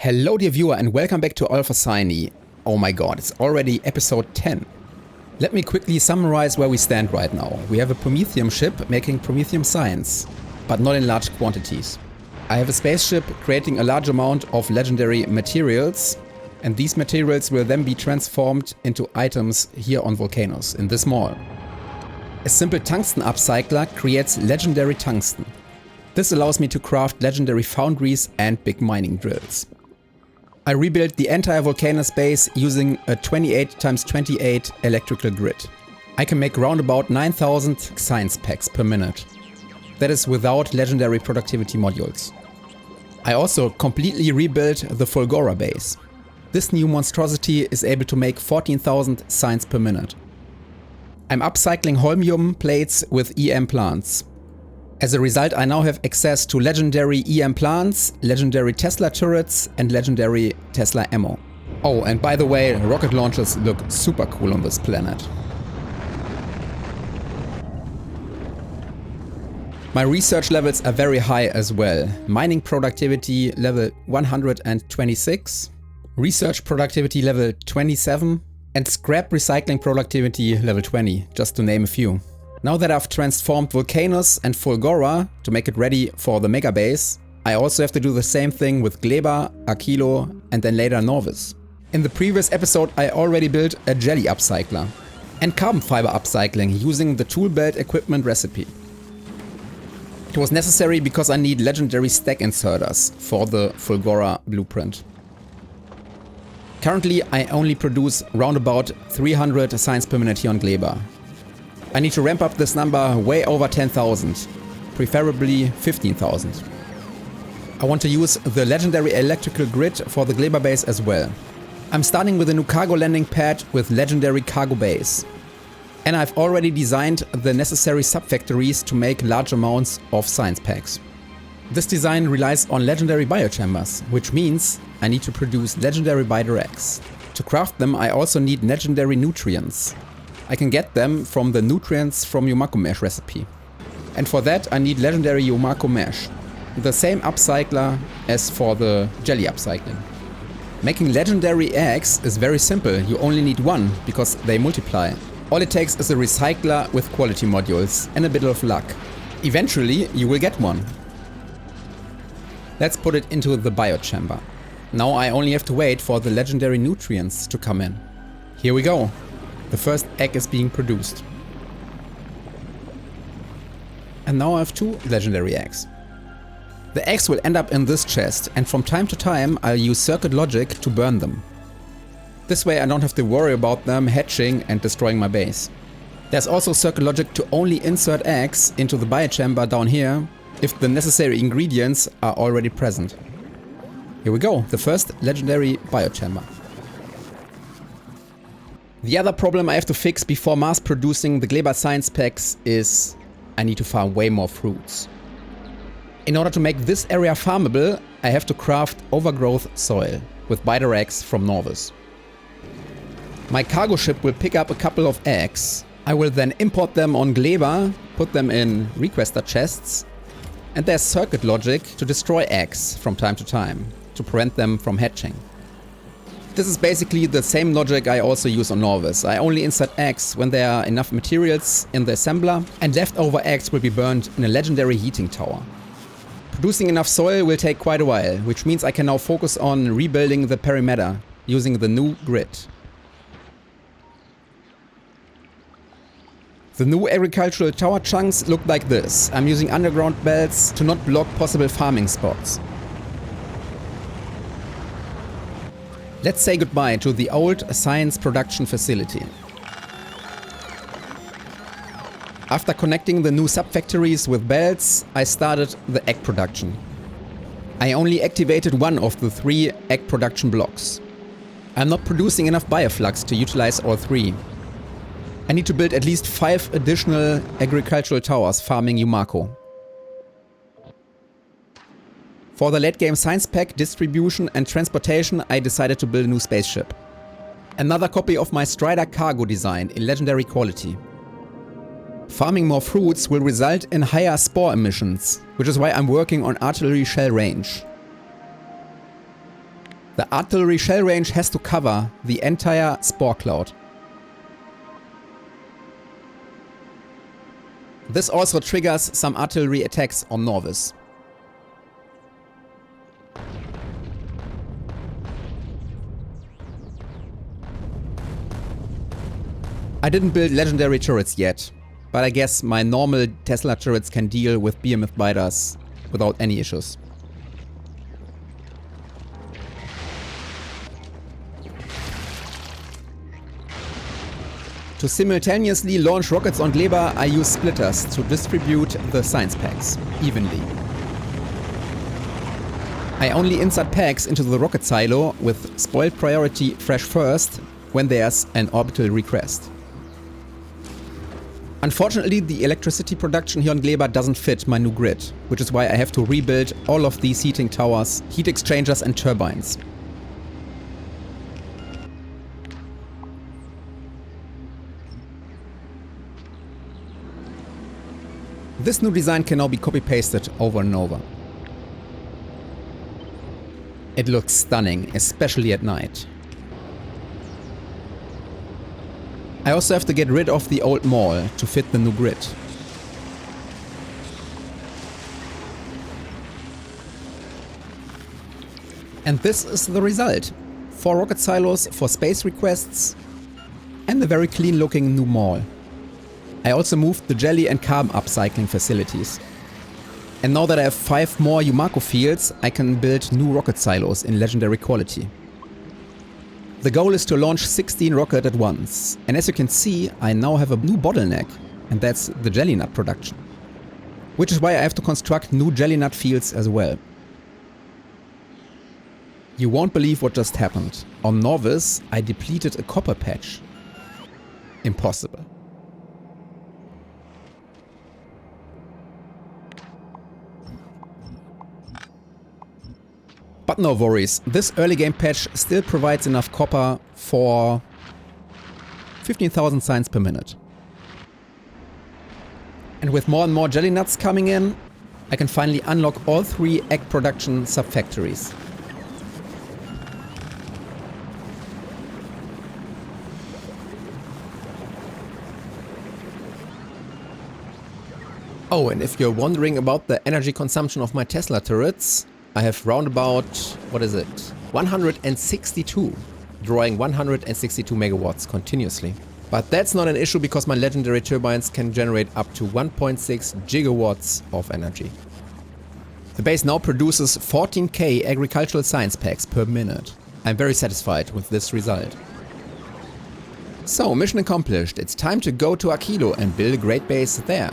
Hello dear viewer and welcome back to Alpha Cine. Oh my god, it's already episode 10. Let me quickly summarize where we stand right now. We have a Prometheum ship making Prometheum science, but not in large quantities. I have a spaceship creating a large amount of legendary materials, and these materials will then be transformed into items here on Volcanoes in this mall. A simple tungsten upcycler creates legendary tungsten. This allows me to craft legendary foundries and big mining drills. I rebuilt the entire Volcano space using a 28x28 electrical grid. I can make roundabout 9000 science packs per minute. That is without legendary productivity modules. I also completely rebuilt the Fulgora base. This new monstrosity is able to make 14,000 science per minute. I'm upcycling holmium plates with EM plants. As a result, I now have access to legendary EM plants, legendary Tesla turrets and legendary Tesla ammo. Oh, and by the way, rocket launchers look super cool on this planet. My research levels are very high as well. Mining productivity level 126, research productivity level 27, and scrap recycling productivity level 20, just to name a few. Now that I've transformed Volcanoes and Fulgora to make it ready for the Megabase, I also have to do the same thing with Gleba, Akilo and then later Nauvis. In the previous episode I already built a jelly upcycler and carbon fiber upcycling using the tool belt equipment recipe. It was necessary because I need legendary stack inserters for the Fulgora blueprint. Currently I only produce roundabout 300 science per minute here on Gleba. I need to ramp up this number way over 10,000, preferably 15,000. I want to use the legendary electrical grid for the Gleba base as well. I'm starting with a new cargo landing pad with legendary cargo base. And I've already designed the necessary sub-factories to make large amounts of science packs. This design relies on legendary biochambers, which means I need to produce legendary Biolabs. To craft them I also need legendary nutrients. I can get them from the nutrients from Yumako Mesh recipe. And for that I need legendary Yumako Mesh, the same upcycler as for the jelly upcycling. Making legendary eggs is very simple, you only need one because they multiply. All it takes is a recycler with quality modules and a bit of luck. Eventually you will get one. Let's put it into the biochamber. Now I only have to wait for the legendary nutrients to come in. Here we go. The first egg is being produced. And now I have 2 legendary eggs. The eggs will end up in this chest and from time to time I'll use circuit logic to burn them. This way I don't have to worry about them hatching and destroying my base. There's also circuit logic to only insert eggs into the biochamber down here if the necessary ingredients are already present. Here we go, the first legendary biochamber. The other problem I have to fix before mass producing the Gleba science packs is I need to farm way more fruits. In order to make this area farmable, I have to craft overgrowth soil with Biolabs from Nauvis. My cargo ship will pick up a couple of eggs. I will then import them on Gleba, put them in requester chests, and there's circuit logic to destroy eggs from time to time, to prevent them from hatching. This is basically the same logic I also use on Nauvis. I only insert eggs when there are enough materials in the assembler, and leftover eggs will be burned in a legendary heating tower. Producing enough soil will take quite a while, which means I can now focus on rebuilding the perimeter using the new grid. The new agricultural tower chunks look like this. I'm using underground belts to not block possible farming spots. Let's say goodbye to the old science production facility. After connecting the new sub-factories with belts, I started the egg production. I only activated one of the 3 egg production blocks. I'm not producing enough bioflux to utilize all 3. I need to build at least 5 additional agricultural towers farming Yumako. For the late game science pack distribution and transportation I decided to build a new spaceship. Another copy of my Strider cargo design in legendary quality. Farming more fruits will result in higher spore emissions, which is why I'm working on artillery shell range. The artillery shell range has to cover the entire spore cloud. This also triggers some artillery attacks on Nauvis. I didn't build legendary turrets yet, but I guess my normal Tesla turrets can deal with behemoth biters without any issues. To simultaneously launch rockets on Gleba, I use splitters to distribute the science packs evenly. I only insert packs into the rocket silo with spoiled priority fresh first when there's an orbital request. Unfortunately, the electricity production here on Gleba doesn't fit my new grid, which is why I have to rebuild all of these heating towers, heat exchangers and turbines. This new design can now be copy-pasted over and over. It looks stunning, especially at night. I also have to get rid of the old mall to fit the new grid. And this is the result. 4 rocket silos for space requests and a very clean looking new mall. I also moved the jelly and carbon upcycling facilities. And now that I have 5 more Yumako fields, I can build new rocket silos in legendary quality. The goal is to launch 16 rockets at once, and as you can see, I now have a new bottleneck, and that's the jelly nut production. Which is why I have to construct new jelly nut fields as well. You won't believe what just happened. On Nauvis, I depleted a copper patch. Impossible. But no worries, this early game patch still provides enough copper for 15,000 science per minute. And with more and more jelly nuts coming in, I can finally unlock all 3 egg production sub-factories. Oh, and if you're wondering about the energy consumption of my Tesla turrets, I have round about, 162, drawing 162 megawatts continuously. But that's not an issue because my legendary turbines can generate up to 1.6 gigawatts of energy. The base now produces 14k agricultural science packs per minute. I'm very satisfied with this result. So, mission accomplished. It's time to go to Akilo and build a great base there.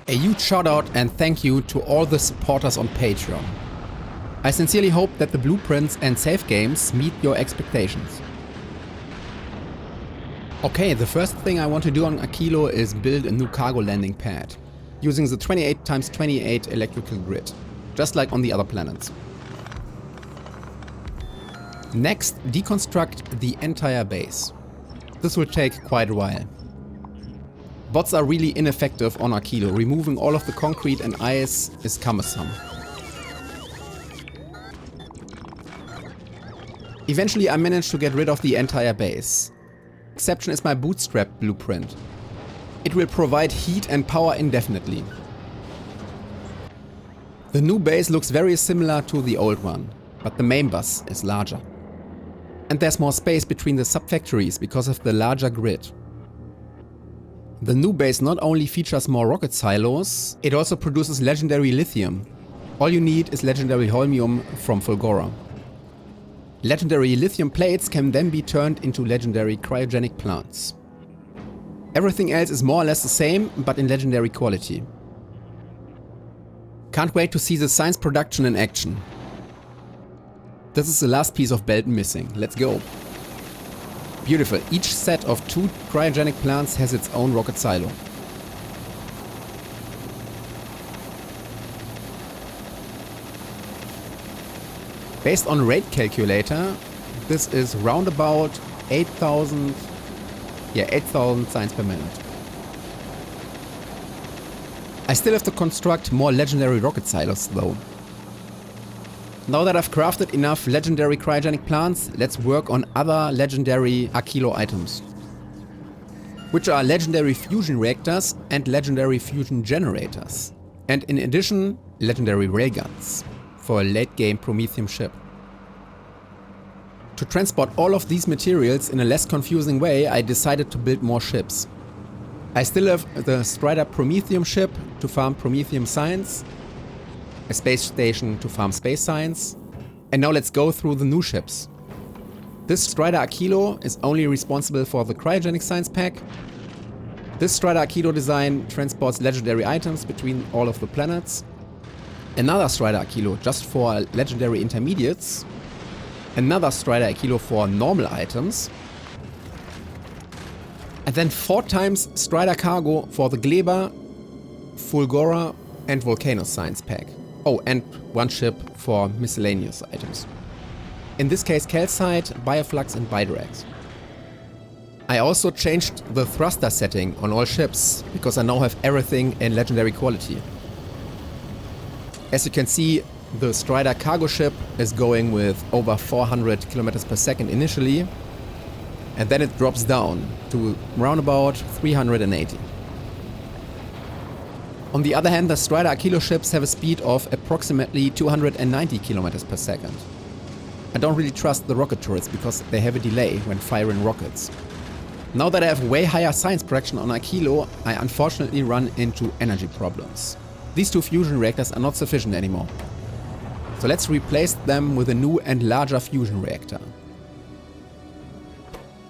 A huge shout out and thank you to all the supporters on Patreon. I sincerely hope that the Blueprints and Savegames meet your expectations. Okay, the first thing I want to do on Akilo is build a new cargo landing pad, using the 28×28 electrical grid, just like on the other planets. Next, deconstruct the entire base. This will take quite a while. Bots are really ineffective on Akilo. Removing all of the concrete and ice is cumbersome. Eventually I managed to get rid of the entire base. Exception is my bootstrap blueprint. It will provide heat and power indefinitely. The new base looks very similar to the old one, but the main bus is larger. And there's more space between the sub-factories because of the larger grid. The new base not only features more rocket silos, it also produces legendary lithium. All you need is legendary holmium from Fulgora. Legendary lithium plates can then be turned into legendary cryogenic plants. Everything else is more or less the same, but in legendary quality. Can't wait to see the science production in action. This is the last piece of belt missing. Let's go. Beautiful. Each set of 2 cryogenic plants has its own rocket silo. Based on rate calculator, this is round about 8,000 science per minute. I still have to construct more legendary rocket silos though. Now that I've crafted enough legendary cryogenic plants, let's work on other legendary Akilo items, which are legendary fusion reactors and legendary fusion generators. And in addition, legendary railguns for a late game Prometheum ship. To transport all of these materials in a less confusing way, I decided to build more ships. I still have the Strider Prometheum ship to farm Prometheum science, a space station to farm space science, and now let's go through the new ships. This Strider Aquilo is only responsible for the cryogenic science pack. This Strider Aquilo design transports legendary items between all of the planets. Another Strider Aquilo just for legendary intermediates. Another Strider Aquilo for normal items. And then 4 times Strider Cargo for the Gleba, Fulgora and Volcano science pack. Oh, and 1 ship for miscellaneous items. In this case calcite, bioflux and bidrags. I also changed the thruster setting on all ships, because I now have everything in legendary quality. As you can see, the Strider cargo ship is going with over 400 km per second initially, and then it drops down to around about 380. On the other hand, the Strider Akilo ships have a speed of approximately 290 km per second. I don't really trust the rocket turrets because they have a delay when firing rockets. Now that I have way higher science production on Akilo, I unfortunately run into energy problems. These 2 fusion reactors are not sufficient anymore. So let's replace them with a new and larger fusion reactor.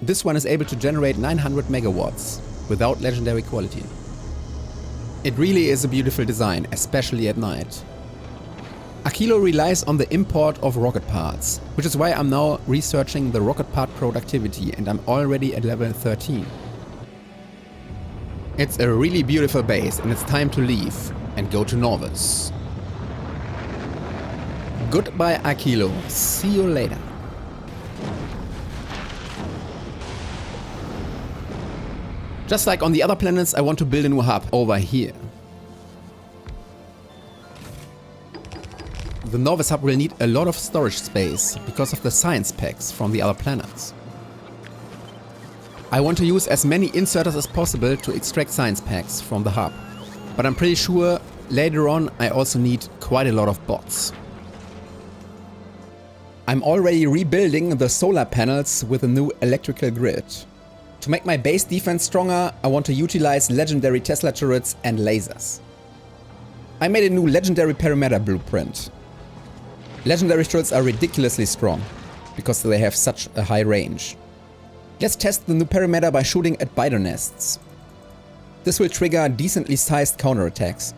This one is able to generate 900 megawatts without legendary quality. It really is a beautiful design, especially at night. Akilo relies on the import of rocket parts, which is why I'm now researching the rocket part productivity, and I'm already at level 13. It's a really beautiful base and it's time to leave and go to Nauvis. Goodbye Akilo, see you later. Just like on the other planets, I want to build a new hub over here. The Nauvis hub will need a lot of storage space because of the science packs from the other planets. I want to use as many inserters as possible to extract science packs from the hub, but I'm pretty sure later on I also need quite a lot of bots. I'm already rebuilding the solar panels with a new electrical grid. To make my base defense stronger, I want to utilize legendary Tesla turrets and lasers. I made a new legendary perimeter blueprint. Legendary turrets are ridiculously strong, because they have such a high range. Let's test the new perimeter by shooting at biter nests. This will trigger decently sized counterattacks.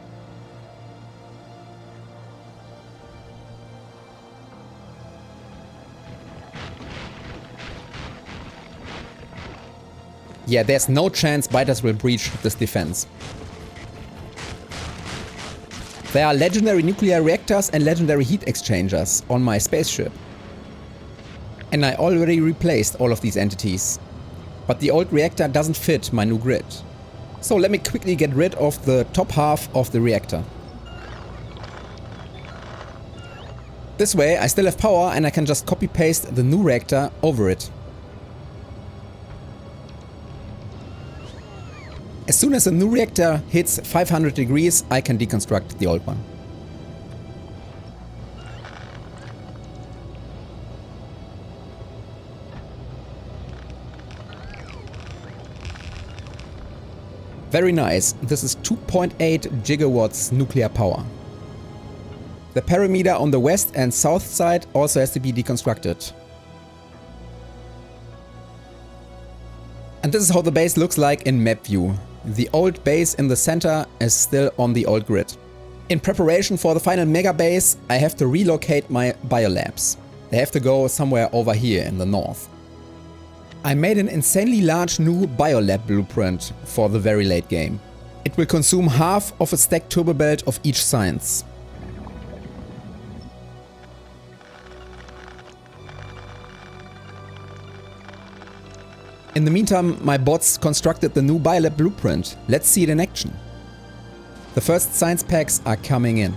Yeah, there's no chance biters will breach this defense. There are legendary nuclear reactors and legendary heat exchangers on my spaceship. And I already replaced all of these entities. But the old reactor doesn't fit my new grid. So let me quickly get rid of the top half of the reactor. This way I still have power and I can just copy paste the new reactor over it. As soon as a new reactor hits 500 degrees, I can deconstruct the old one. Very nice, this is 2.8 gigawatts nuclear power. The perimeter on the west and south side also has to be deconstructed. And this is how the base looks like in map view. The old base in the center is still on the old grid. In preparation for the final Megabase, I have to relocate my biolabs. They have to go somewhere over here in the north. I made an insanely large new Biolab blueprint for the very late game. It will consume half of a stacked turbo belt of each science. In the meantime, my bots constructed the new Biolab blueprint. Let's see it in action. The first science packs are coming in.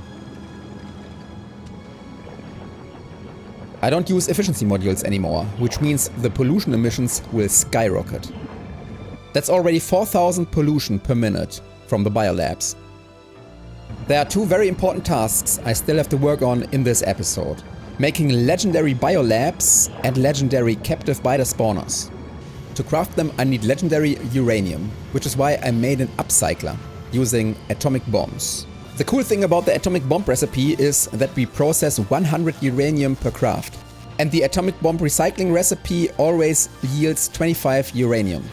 I don't use efficiency modules anymore, which means the pollution emissions will skyrocket. That's already 4,000 pollution per minute from the biolabs. There are two very important tasks I still have to work on in this episode. Making legendary biolabs and legendary captive biter spawners. To craft them I need legendary uranium, which is why I made an upcycler using atomic bombs. The cool thing about the atomic bomb recipe is that we process 100 uranium per craft. And the atomic bomb recycling recipe always yields 25 uranium.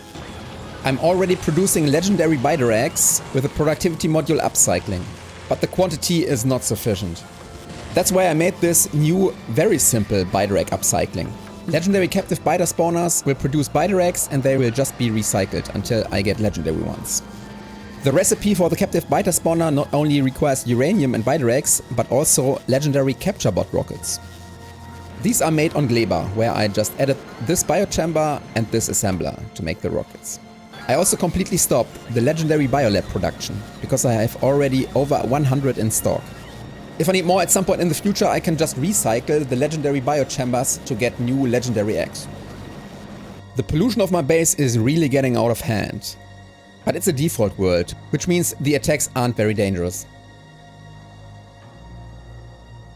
I'm already producing legendary biter eggs with a productivity module upcycling, but the quantity is not sufficient. That's why I made this new, very simple biter egg upcycling. Legendary captive biter spawners will produce biter eggs and they will just be recycled until I get legendary ones. The recipe for the captive biter spawner not only requires uranium and biter eggs, but also legendary capture bot rockets. These are made on Gleba, where I just added this biochamber and this assembler to make the rockets. I also completely stopped the legendary Biolab production, because I have already over 100 in stock. If I need more at some point in the future, I can just recycle the legendary biochambers to get new legendary eggs. The pollution of my base is really getting out of hand. But it's a default world, which means the attacks aren't very dangerous.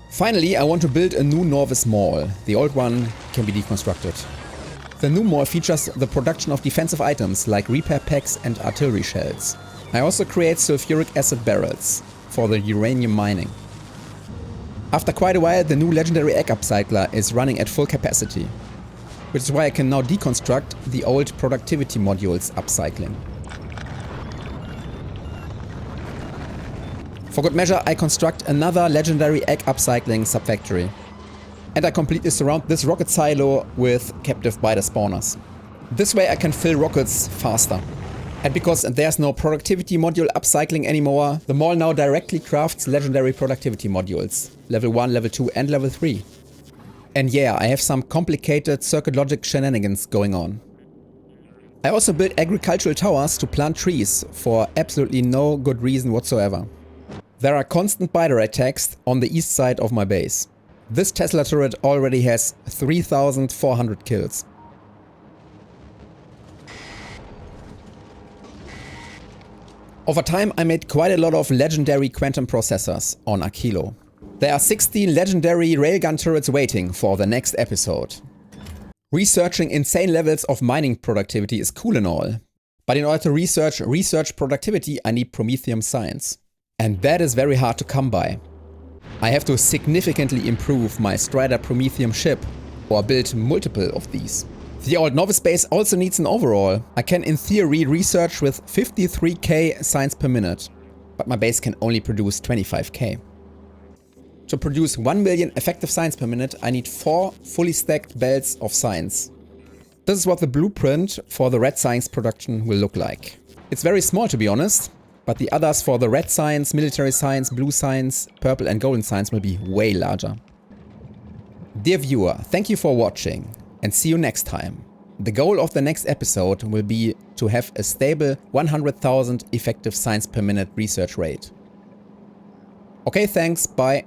Finally, I want to build a new Nauvis mall. The old one can be deconstructed. The new mall features the production of defensive items like repair packs and artillery shells. I also create sulfuric acid barrels for the uranium mining. After quite a while, the new legendary egg upcycler is running at full capacity, which is why I can now deconstruct the old productivity modules upcycling. For good measure, I construct another legendary egg upcycling subfactory. And I completely surround this rocket silo with captive biter spawners. This way I can fill rockets faster. And because there's no productivity module upcycling anymore, the mall now directly crafts legendary productivity modules. Level 1, level 2 and level 3. And yeah, I have some complicated circuit logic shenanigans going on. I also built agricultural towers to plant trees for absolutely no good reason whatsoever. There are constant biter attacks on the east side of my base. This Tesla turret already has 3,400 kills. Over time I made quite a lot of legendary quantum processors on Akilo. There are 16 legendary railgun turrets waiting for the next episode. Researching insane levels of mining productivity is cool and all, but in order to research productivity I need Prometheum science. And that is very hard to come by. I have to significantly improve my Strider Prometheum ship or build multiple of these. The old Nauvis base also needs an overhaul. I can in theory research with 53k science per minute, but my base can only produce 25k. To produce 1 million effective science per minute, I need 4 fully stacked belts of science. This is what the blueprint for the red science production will look like. It's very small to be honest, but the others for the red science, military science, blue science, purple and golden science will be way larger. Dear viewer, thank you for watching and see you next time. The goal of the next episode will be to have a stable 100,000 effective science per minute research rate. Okay, thanks, bye.